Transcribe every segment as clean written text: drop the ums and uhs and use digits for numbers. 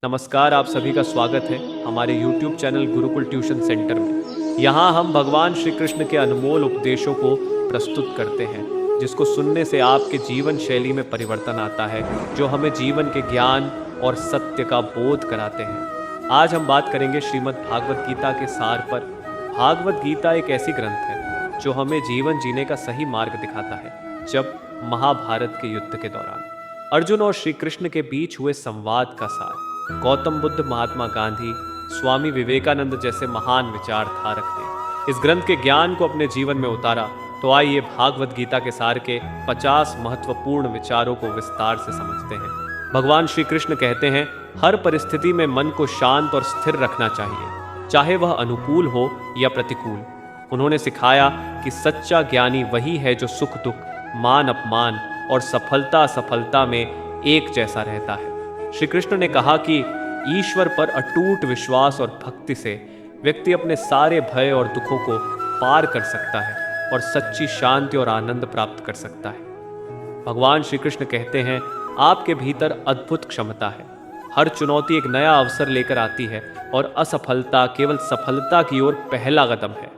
नमस्कार, आप सभी का स्वागत है हमारे YouTube channel Gurukul tuition centre में। यहाँ हम भगवान श्री कृष्ण के अनमोल उपदेशों को प्रस्तुत करते हैं, जिसको सुनने से आपके जीवन शैली में परिवर्तन आता है, जो हमें जीवन के ज्ञान और सत्य का बोध कराते हैं। आज हम बात करेंगे श्रीमद् भागवत गीता के सार पर। भागवत गीता एक ऐसी ग्रंथ है जो हमें जीवन जीने का सही मार्ग दिखाता है। जब महाभारत के युद्ध के दौरान अर्जुन और श्री कृष्ण के बीच हुए संवाद का सार गौतम बुद्ध, महात्मा गांधी, स्वामी विवेकानंद जैसे महान विचारधारक ने इस ग्रंथ के ज्ञान को अपने जीवन में उतारा। तो आइए भागवत गीता के सार के 50 महत्वपूर्ण विचारों को विस्तार से समझते हैं। भगवान श्री कृष्ण कहते हैं, हर परिस्थिति में मन को शांत और स्थिर रखना चाहिए, चाहे वह अनुकूल हो या प्रतिकूल। उन्होंने सिखाया कि सच्चा ज्ञानी वही है जो सुख दुख, मान अपमान और सफलता असफलता में एक जैसा रहता है। श्री कृष्ण ने कहा कि ईश्वर पर अटूट विश्वास और भक्ति से व्यक्ति अपने सारे भय और दुखों को पार कर सकता है और सच्ची शांति और आनंद प्राप्त कर सकता है। भगवान श्री कृष्ण कहते हैं, आपके भीतर अद्भुत क्षमता है। हर चुनौती एक नया अवसर लेकर आती है और असफलता केवल सफलता की ओर पहला कदम है।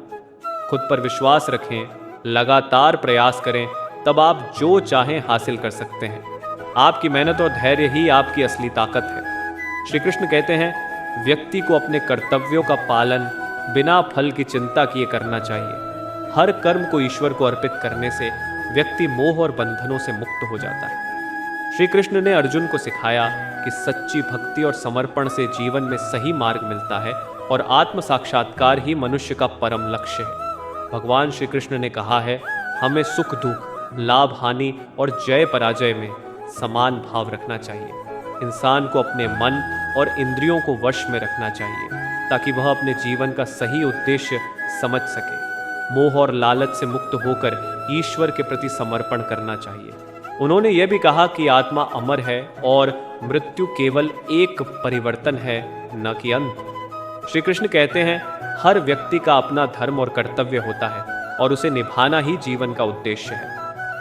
खुद पर विश्वास रखें, लगातार प्रयास करें, तब आप जो चाहें हासिल कर सकते हैं। आपकी मेहनत और धैर्य ही आपकी असली ताकत है। श्री कृष्ण कहते हैं, व्यक्ति को अपने कर्तव्यों का पालन बिना फल की चिंता किए करना चाहिए। हर कर्म को ईश्वर को अर्पित करने से व्यक्ति मोह और बंधनों से मुक्त हो जाता है। श्री कृष्ण ने अर्जुन को सिखाया कि सच्ची भक्ति और समर्पण से जीवन में सही मार्ग मिलता है और आत्म साक्षात्कार ही मनुष्य का परम लक्ष्य है। भगवान श्री कृष्ण ने कहा है, हमें सुख दुख, लाभ हानि और जय पराजय में समान भाव रखना चाहिए। इंसान को अपने मन और इंद्रियों को वश में रखना चाहिए, ताकि वह अपने जीवन का सही उद्देश्य समझ सके। मोह और लालच से मुक्त होकर ईश्वर के प्रति समर्पण करना चाहिए। उन्होंने यह भी कहा कि आत्मा अमर है और मृत्यु केवल एक परिवर्तन है, न कि अंत। श्री कृष्ण कहते हैं, हर व्यक्ति का अपना धर्म और कर्तव्य होता है और उसे निभाना ही जीवन का उद्देश्य है।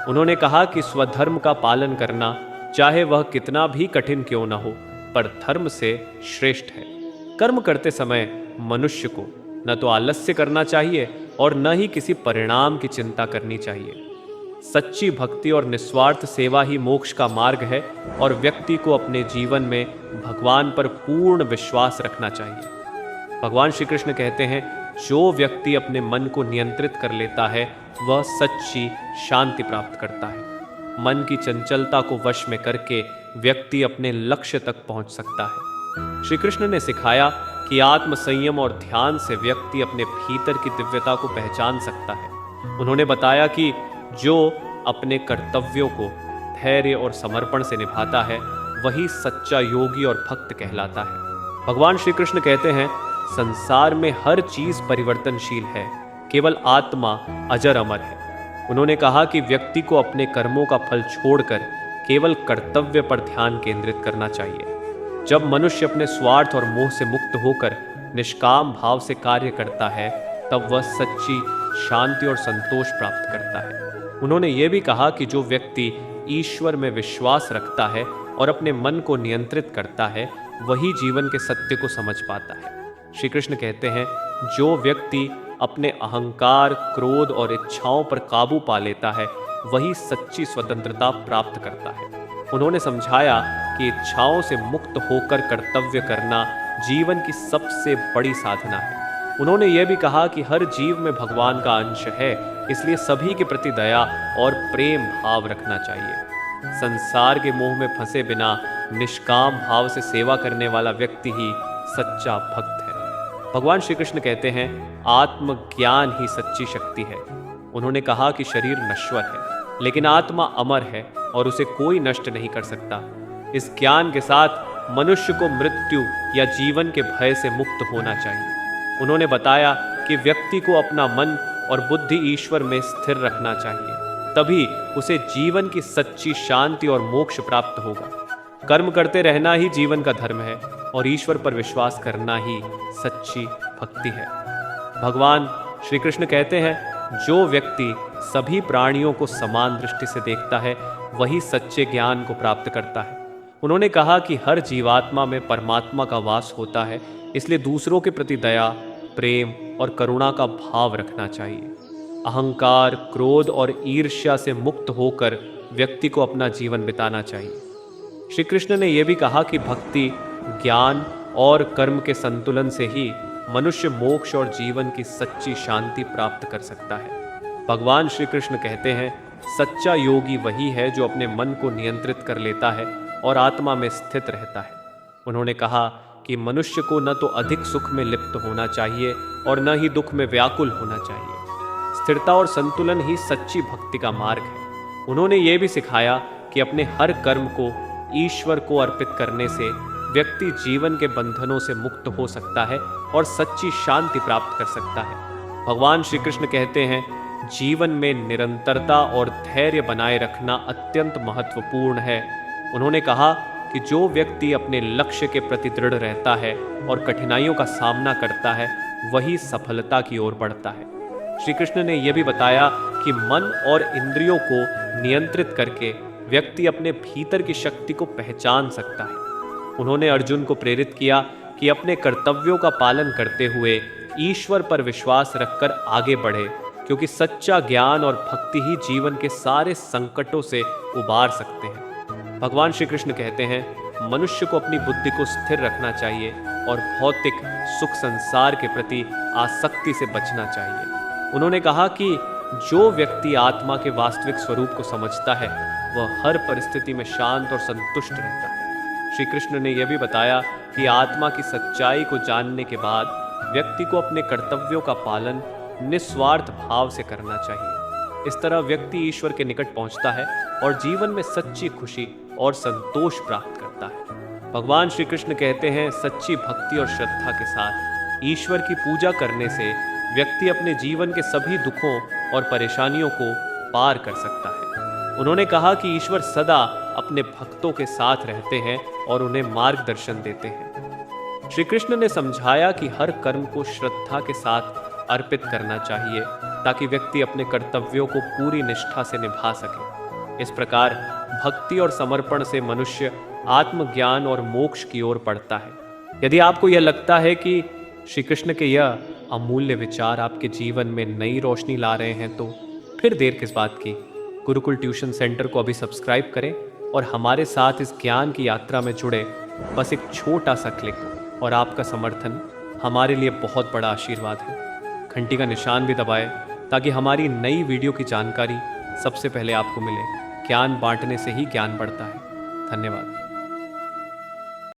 उन्होंने कहा कि स्वधर्म का पालन करना, चाहे वह कितना भी कठिन क्यों न हो, पर धर्म से श्रेष्ठ है। कर्म करते समय मनुष्य को न तो आलस्य करना चाहिए और न ही किसी परिणाम की चिंता करनी चाहिए। सच्ची भक्ति और निस्वार्थ सेवा ही मोक्ष का मार्ग है और व्यक्ति को अपने जीवन में भगवान पर पूर्ण विश्वास रखना चाहिए। भगवान श्री कृष्ण कहते हैं, जो व्यक्ति अपने मन को नियंत्रित कर लेता है वह सच्ची शांति प्राप्त करता है। मन की चंचलता को वश में करके व्यक्ति अपने लक्ष्य तक पहुंच सकता है। श्री कृष्ण ने सिखाया कि आत्म संयम और ध्यान से व्यक्ति अपने भीतर की दिव्यता को पहचान सकता है। उन्होंने बताया कि जो अपने कर्तव्यों को धैर्य और समर्पण से निभाता है वही सच्चा योगी और भक्त कहलाता है। भगवान श्री कृष्ण कहते हैं, संसार में हर चीज परिवर्तनशील है, केवल आत्मा अजर अमर है। उन्होंने कहा कि व्यक्ति को अपने कर्मों का फल छोड़कर केवल कर्तव्य पर ध्यान केंद्रित करना चाहिए। जब मनुष्य अपने स्वार्थ और मोह से मुक्त होकर निष्काम भाव से कार्य करता है, तब वह सच्ची शांति और संतोष प्राप्त करता है। उन्होंने ये भी कहा कि जो व्यक्ति ईश्वर में विश्वास रखता है और अपने मन को नियंत्रित करता है, वही जीवन के सत्य को समझ पाता है। श्री कृष्ण कहते हैं, जो व्यक्ति अपने अहंकार, क्रोध और इच्छाओं पर काबू पा लेता है वही सच्ची स्वतंत्रता प्राप्त करता है। उन्होंने समझाया कि इच्छाओं से मुक्त होकर कर्तव्य करना जीवन की सबसे बड़ी साधना है। उन्होंने यह भी कहा कि हर जीव में भगवान का अंश है, इसलिए सभी के प्रति दया और प्रेम भाव रखना चाहिए। संसार के मोह में फंसे बिना निष्काम भाव से सेवा करने वाला व्यक्ति ही सच्चा भक्त है। भगवान श्री कृष्ण कहते हैं, आत्मज्ञान ही सच्ची शक्ति है। उन्होंने कहा कि शरीर नश्वर है, लेकिन आत्मा अमर है और उसे कोई नष्ट नहीं कर सकता। इस ज्ञान के साथ मनुष्य को मृत्यु या जीवन के भय से मुक्त होना चाहिए। उन्होंने बताया कि व्यक्ति को अपना मन और बुद्धि ईश्वर में स्थिर रखना चाहिए, तभी उसे जीवन की सच्ची शांति और मोक्ष प्राप्त होगा। कर्म करते रहना ही जीवन का धर्म है और ईश्वर पर विश्वास करना ही सच्ची भक्ति है। भगवान श्री कृष्ण कहते हैं, जो व्यक्ति सभी प्राणियों को समान दृष्टि से देखता है वही सच्चे ज्ञान को प्राप्त करता है। उन्होंने कहा कि हर जीवात्मा में परमात्मा का वास होता है, इसलिए दूसरों के प्रति दया, प्रेम और करुणा का भाव रखना चाहिए। अहंकार, क्रोध और ईर्ष्या से मुक्त होकर व्यक्ति को अपना जीवन बिताना चाहिए। श्री कृष्ण ने यह भी कहा कि भक्ति, ज्ञान और कर्म के संतुलन से ही मनुष्य मोक्ष और जीवन की सच्ची शांति प्राप्त कर सकता है। भगवान श्री कृष्ण कहते हैं, सच्चा योगी वही है जो अपने मन को नियंत्रित कर लेता है और आत्मा में स्थित रहता है। उन्होंने कहा कि मनुष्य को न तो अधिक सुख में लिप्त होना चाहिए और न ही दुख में व्याकुल होना चाहिए। स्थिरता और संतुलन ही सच्ची भक्ति का मार्ग है। उन्होंने ये भी सिखाया कि अपने हर कर्म को ईश्वर को अर्पित करने से व्यक्ति जीवन के बंधनों से मुक्त हो सकता है और सच्ची शांति प्राप्त कर सकता है। भगवान श्री कृष्ण कहते हैं, जीवन में निरंतरता और धैर्य बनाए रखना अत्यंत महत्वपूर्ण है। उन्होंने कहा कि जो व्यक्ति अपने लक्ष्य के प्रति दृढ़ रहता है और कठिनाइयों का सामना करता है, वही सफलता की ओर बढ़ता है। श्री कृष्ण ने यह भी बताया कि मन और इंद्रियों को नियंत्रित करके व्यक्ति अपने भीतर की शक्ति को पहचान सकता है। उन्होंने अर्जुन को प्रेरित किया कि अपने कर्तव्यों का पालन करते हुए ईश्वर पर विश्वास रखकर आगे बढ़े, क्योंकि सच्चा ज्ञान और भक्ति ही जीवन के सारे संकटों से उबार सकते हैं। भगवान श्री कृष्ण कहते हैं, मनुष्य को अपनी बुद्धि को स्थिर रखना चाहिए और भौतिक सुख संसार के प्रति आसक्ति से बचना चाहिए। उन्होंने कहा कि जो व्यक्ति आत्मा के वास्तविक स्वरूप को समझता है, वह हर परिस्थिति में शांत और संतुष्ट रहता है। श्री कृष्ण ने यह भी बताया कि आत्मा की सच्चाई को जानने के बाद व्यक्ति को अपने कर्तव्यों का पालन निस्वार्थ भाव से करना चाहिए। इस तरह व्यक्ति ईश्वर के निकट पहुंचता है और जीवन में सच्ची खुशी और संतोष प्राप्त करता है। भगवान श्री कृष्ण कहते हैं, सच्ची भक्ति और श्रद्धा के साथ ईश्वर की पूजा करने से व्यक्ति अपने जीवन के सभी दुखों और परेशानियों को पार कर सकता है। उन्होंने कहा कि ईश्वर सदा अपने भक्तों के साथ रहते हैं और उन्हें मार्गदर्शन देते हैं। श्री कृष्ण ने समझाया कि हर कर्म को श्रद्धा के साथ अर्पित करना चाहिए, ताकि व्यक्ति अपने कर्तव्यों को पूरी निष्ठा से निभा सके। इस प्रकार भक्ति और समर्पण से मनुष्य आत्मज्ञान और मोक्ष की ओर बढ़ता है। यदि आपको यह लगता है कि श्री कृष्ण के यह अमूल्य विचार आपके जीवन में नई रोशनी ला रहे हैं, तो फिर देर किस बात की। गुरुकुल ट्यूशन सेंटर को अभी सब्सक्राइब करें और हमारे साथ इस ज्ञान की यात्रा में जुड़े। बस एक छोटा सा क्लिक और आपका समर्थन हमारे लिए बहुत बड़ा आशीर्वाद है। घंटी का निशान भी दबाएं ताकि हमारी नई वीडियो की जानकारी सबसे पहले आपको मिले। ज्ञान बांटने से ही ज्ञान बढ़ता है। धन्यवाद।